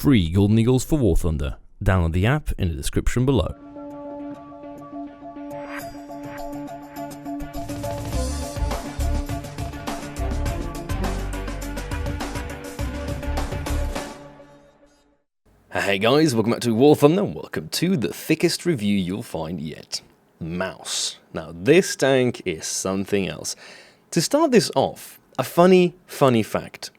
free Golden Eagles for War Thunder. Download the app in the description below. Hey guys, welcome back to War Thunder and welcome to the thickest review you'll find yet. Mouse. Now this tank is something else. To start this off, a funny fact.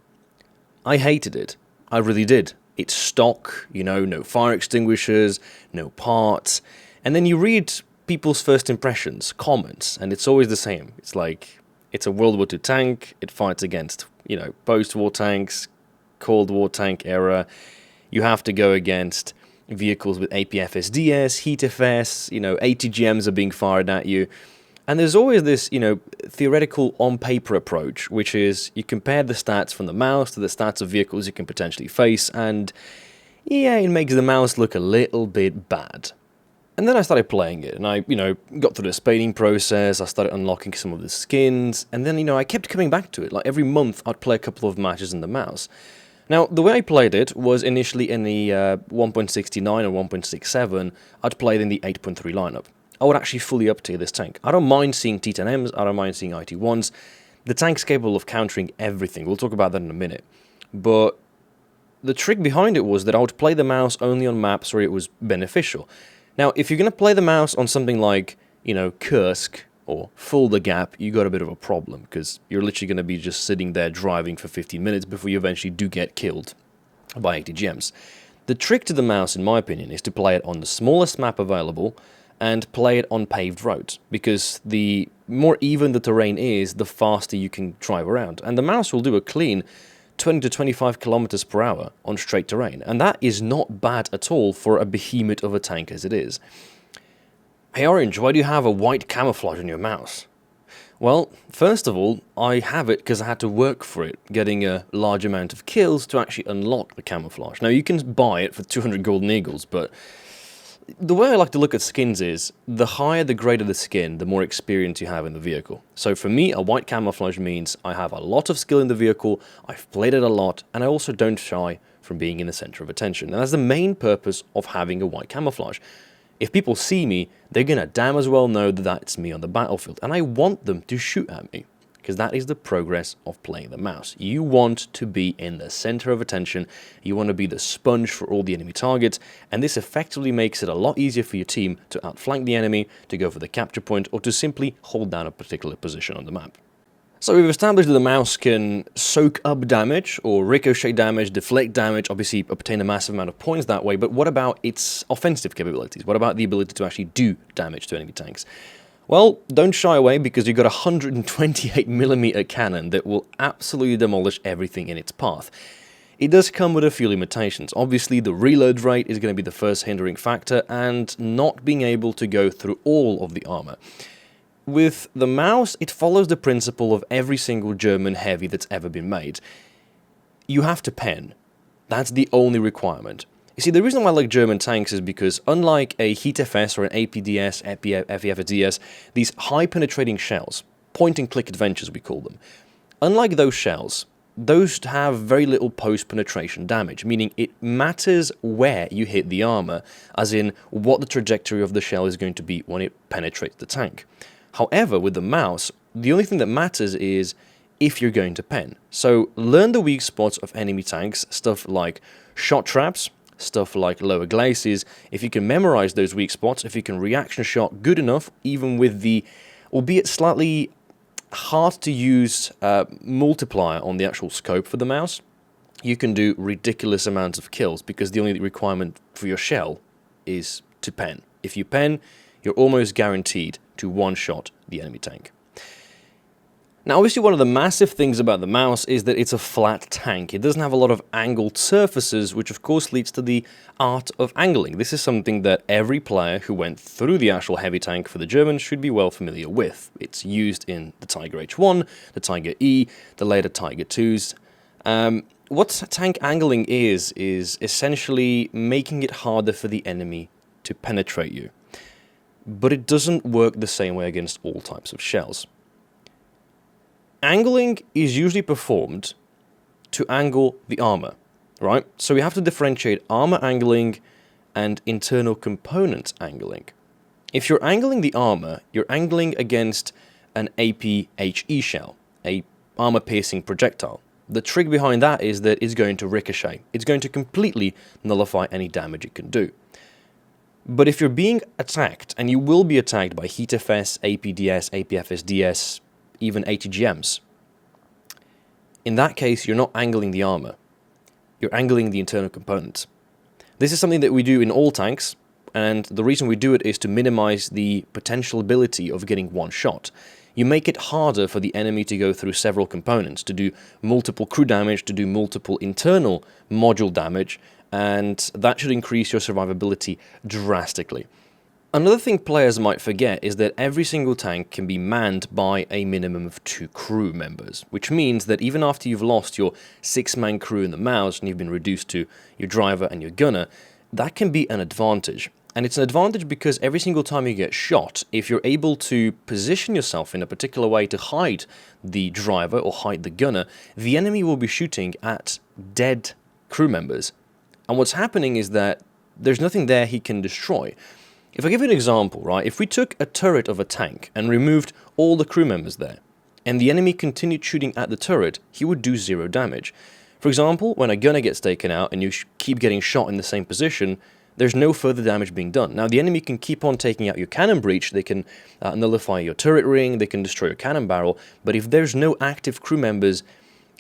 I hated it. I really did. It's stock, no fire extinguishers, no parts. And then you read people's first impressions, comments, and it's always the same. It's like, it's a World War II tank, it fights against, post-war tanks, Cold War tank era. You have to go against vehicles with APFSDS, HeatFS, ATGMs are being fired at you. And there's always this, theoretical on-paper approach, which is you compare the stats from the mouse to the stats of vehicles you can potentially face, and yeah, it makes the mouse look a little bit bad. And then I started playing it, and I, got through the spading process, I started unlocking some of the skins, and then, I kept coming back to it. Like, every month I'd play a couple of matches in the mouse. Now, the way I played it was initially in the 1.69 or 1.67, I'd played in the 8.3 lineup. I would actually fully up-tier this tank. I don't mind seeing T10Ms, I don't mind seeing IT1s. The tank's capable of countering everything, we'll talk about that in a minute. But the trick behind it was that I would play the mouse only on maps where it was beneficial. Now, if you're going to play the mouse on something like, Kursk or Fulda Gap, you got a bit of a problem, because you're literally going to be just sitting there driving for 15 minutes before you eventually do get killed by ATGMs. The trick to the mouse, in my opinion, is to play it on the smallest map available, and play it on paved roads, because the more even the terrain is, the faster you can drive around. And the mouse will do a clean 20 to 25 kilometers per hour on straight terrain, and that is not bad at all for a behemoth of a tank as it is. Hey Orange, why do you have a white camouflage on your mouse? Well, first of all, I have it because I had to work for it, getting a large amount of kills to actually unlock the camouflage. Now, you can buy it for 200 Golden Eagles, but the way I like to look at skins is, the higher the grade of the skin, the more experience you have in the vehicle. So for me, a white camouflage means I have a lot of skill in the vehicle, I've played it a lot, and I also don't shy from being in the center of attention. And that's the main purpose of having a white camouflage. If people see me, they're gonna damn as well know that that's me on the battlefield, and I want them to shoot at me, because that is the progress of playing the mouse. You want to be in the center of attention, you want to be the sponge for all the enemy targets, and this effectively makes it a lot easier for your team to outflank the enemy, to go for the capture point, or to simply hold down a particular position on the map. So we've established that the mouse can soak up damage, or ricochet damage, deflect damage, obviously obtain a massive amount of points that way, but what about its offensive capabilities? What about the ability to actually do damage to enemy tanks? Well, don't shy away, because you've got a 128mm cannon that will absolutely demolish everything in its path. It does come with a few limitations. Obviously, the reload rate is going to be the first hindering factor, and not being able to go through all of the armor. With the mouse, it follows the principle of every single German heavy that's ever been made. You have to pen. That's the only requirement. You see, the reason why I like German tanks is because, unlike a HeatFS or an APDS, FEFDS, these high-penetrating shells, point-and-click adventures we call them, unlike those shells, those have very little post-penetration damage, meaning it matters where you hit the armor, as in what the trajectory of the shell is going to be when it penetrates the tank. However, with the mouse, the only thing that matters is if you're going to pen. So learn the weak spots of enemy tanks, stuff like shot traps, stuff like lower glacis. If you can memorize those weak spots, if you can reaction shot good enough, even with the, albeit slightly hard to use multiplier on the actual scope for the mouse, you can do ridiculous amounts of kills, because the only requirement for your shell is to pen. If you pen, you're almost guaranteed to one-shot the enemy tank. Now, obviously, one of the massive things about the mouse is that it's a flat tank. It doesn't have a lot of angled surfaces, which of course leads to the art of angling. This is something that every player who went through the actual heavy tank for the Germans should be well familiar with. It's used in the Tiger H1, the Tiger E, the later Tiger IIs. What tank angling is essentially making it harder for the enemy to penetrate you. But it doesn't work the same way against all types of shells. Angling is usually performed to angle the armor, right? So we have to differentiate armor angling and internal component angling. If you're angling the armor, you're angling against an APHE shell, a armor-piercing projectile. The trick behind that is that it's going to ricochet. It's going to completely nullify any damage it can do. But if you're being attacked, and you will be attacked by HeatFS, APDS, APFSDS, even ATGMs, in that case, you're not angling the armor. You're angling the internal components. This is something that we do in all tanks, and the reason we do it is to minimize the potential ability of getting one shot. You make it harder for the enemy to go through several components, to do multiple crew damage, to do multiple internal module damage, and that should increase your survivability drastically. Another thing players might forget is that every single tank can be manned by a minimum of 2 crew members, which means that even after you've lost your 6-man crew in the mouse and you've been reduced to your driver and your gunner, that can be an advantage. And it's an advantage because every single time you get shot, if you're able to position yourself in a particular way to hide the driver or hide the gunner, the enemy will be shooting at dead crew members. And what's happening is that there's nothing there he can destroy. If I give you an example, right, if we took a turret of a tank and removed all the crew members there, and the enemy continued shooting at the turret, he would do 0 damage. For example, when a gunner gets taken out and you keep getting shot in the same position, there's no further damage being done. Now, the enemy can keep on taking out your cannon breech, they can nullify your turret ring, they can destroy your cannon barrel, but if there's no active crew members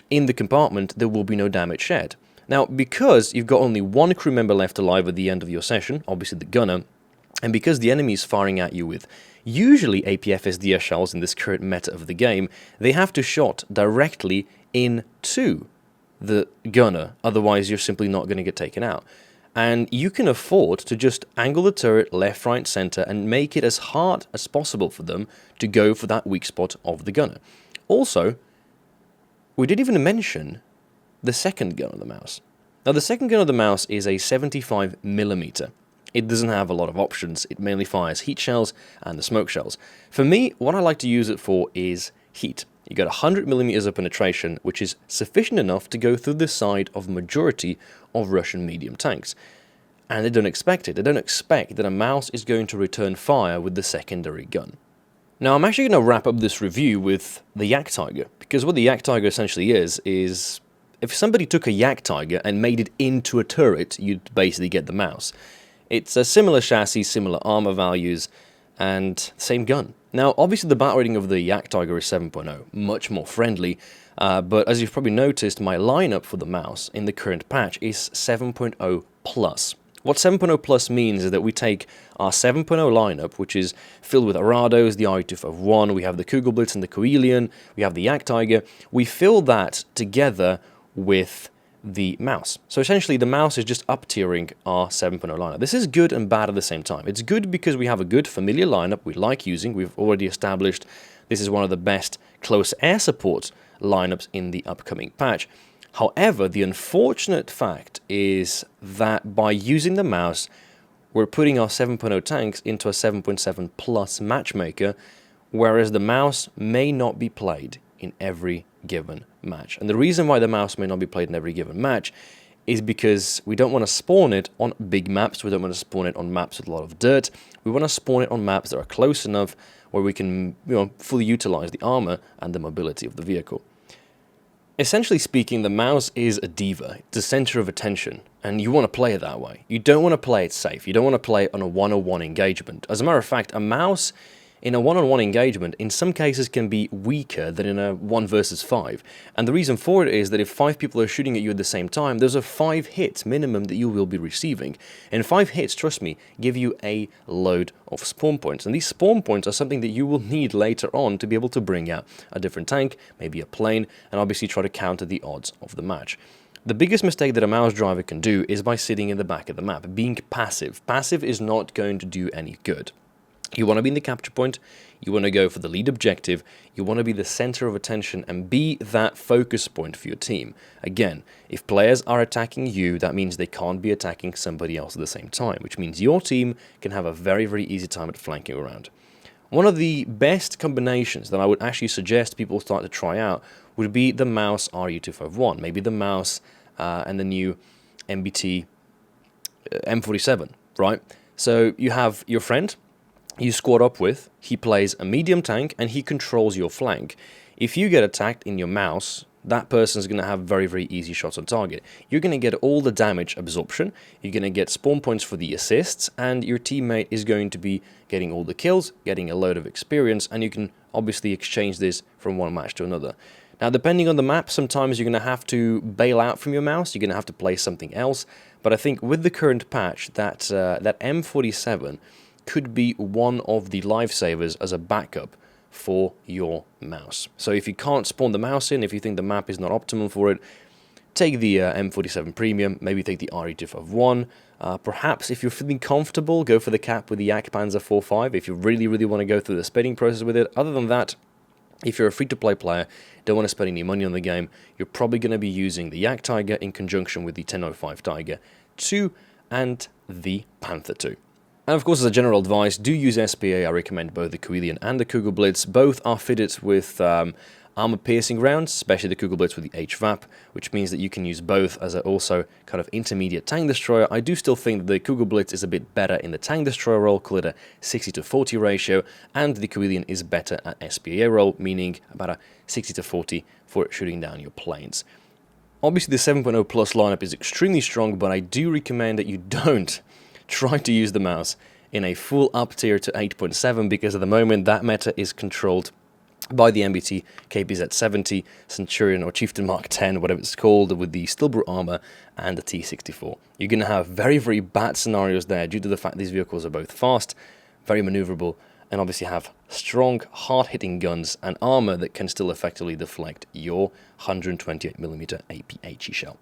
in the compartment, there will be no damage shed. Now, because you've got only 1 crew member left alive at the end of your session, obviously the gunner, and because the enemy is firing at you with usually APFSDS shells in this current meta of the game, they have to shot directly into the gunner, otherwise you're simply not going to get taken out. And you can afford to just angle the turret left, right, center and make it as hard as possible for them to go for that weak spot of the gunner. Also, we didn't even mention the second gun of the mouse. Now, the second gun of the mouse is a 75mm. It doesn't have a lot of options. It mainly fires heat shells and the smoke shells. For me, what I like to use it for is heat. You got 100mm of penetration, which is sufficient enough to go through the side of majority of Russian medium tanks. And they don't expect it. They don't expect that a mouse is going to return fire with the secondary gun. Now, I'm actually going to wrap up this review with the Yak Tiger, because what the Yak Tiger essentially is if somebody took a Yak Tiger and made it into a turret, you'd basically get the mouse. It's a similar chassis, similar armor values, and same gun. Now, obviously the bat rating of the Yak Tiger is 7.0, much more friendly, but as you've probably noticed, my lineup for the mouse in the current patch is 7.0 plus. What 7.0 plus means is that we take our 7.0 lineup, which is filled with Arados, the RE251, we have the Kugelblitz and the Koelian, we have the Yak Tiger, we fill that together with the mouse. So essentially the mouse is just up-tiering our 7.0 lineup. This is good and bad at the same time. It's good because we have a good familiar lineup we like using. We've already established this is one of the best close air support lineups in the upcoming patch. However, the unfortunate fact is that by using the mouse, we're putting our 7.0 tanks into a 7.7 plus matchmaker, whereas the mouse may not be played in every given match. And the reason why the mouse may not be played in every given match is because we don't want to spawn it on big maps, we don't want to spawn it on maps with a lot of dirt, we want to spawn it on maps that are close enough where we can, fully utilize the armor and the mobility of the vehicle. Essentially speaking, the mouse is a diva, it's the center of attention, and you want to play it that way. You don't want to play it safe, you don't want to play it on a one-on-one engagement. As a matter of fact, a mouse in a one-on-one engagement in some cases can be weaker than in a 1 versus 5. And the reason for it is that if 5 people are shooting at you at the same time, those are 5 hits minimum that you will be receiving. And 5 hits, trust me, give you a load of spawn points. And these spawn points are something that you will need later on to be able to bring out a different tank, maybe a plane, and obviously try to counter the odds of the match. The biggest mistake that a mouse driver can do is by sitting in the back of the map, being passive. Passive is not going to do any good. You want to be in the capture point, you want to go for the lead objective, you want to be the center of attention and be that focus point for your team. Again, if players are attacking you, that means they can't be attacking somebody else at the same time, which means your team can have a very, very easy time at flanking around. One of the best combinations that I would actually suggest people start to try out would be the mouse RE251, maybe the mouse and the new MBT M47, right? So you have your friend you squad up with, he plays a medium tank, and he controls your flank. If you get attacked in your mouse, that person's going to have very, very easy shots on target. You're going to get all the damage absorption, you're going to get spawn points for the assists, and your teammate is going to be getting all the kills, getting a load of experience, and you can obviously exchange this from one match to another. Now, depending on the map, sometimes you're going to have to bail out from your mouse, you're going to have to play something else, but I think with the current patch, that M47 could be one of the lifesavers as a backup for your mouse. So if you can't spawn the mouse in, if you think the map is not optimal for it, take the M47 Premium, maybe take the RE251. Perhaps if you're feeling comfortable, go for the cap with the Jagdpanzer 4.5 if you really, really want to go through the spinning process with it. Other than that, if you're a free-to-play player, don't want to spend any money on the game, you're probably going to be using the Yak Tiger in conjunction with the 1005 Tiger 2 and the Panther 2. And of course, as a general advice, do use SPA. I recommend both the Kugelblitz and the Kugelblitz. Both are fitted with armor-piercing rounds, especially the Kugelblitz with the HVAP, which means that you can use both as a also kind of intermediate tank destroyer. I do still think that the Kugelblitz is a bit better in the tank destroyer role, call it a 60-40 ratio, and the Kugelblitz is better at SPA role, meaning about a 60-40 for shooting down your planes. Obviously, the 7.0 Plus lineup is extremely strong, but I do recommend that you don't try to use the mouse in a full up tier to 8.7 because at the moment that meta is controlled by the MBT KPZ-70 Centurion or Chieftain Mark 10, whatever it's called, with the Stilbro armor and the T-64. You're going to have very, very bad scenarios there due to the fact these vehicles are both fast, very maneuverable, and obviously have strong, hard-hitting guns and armor that can still effectively deflect your 128mm APHE shell.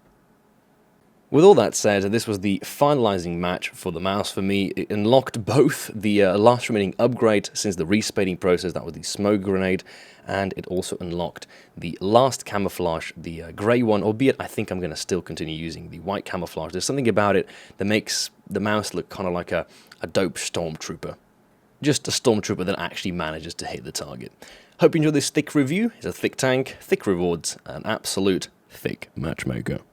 With all that said, this was the finalizing match for the mouse for me. It unlocked both the last remaining upgrade since the respaning process, that was the smoke grenade, and it also unlocked the last camouflage, the grey one, albeit I think I'm going to still continue using the white camouflage. There's something about it that makes the mouse look kind of like a dope stormtrooper. Just a stormtrooper that actually manages to hit the target. Hope you enjoyed this thick review. It's a thick tank, thick rewards, an absolute thick matchmaker.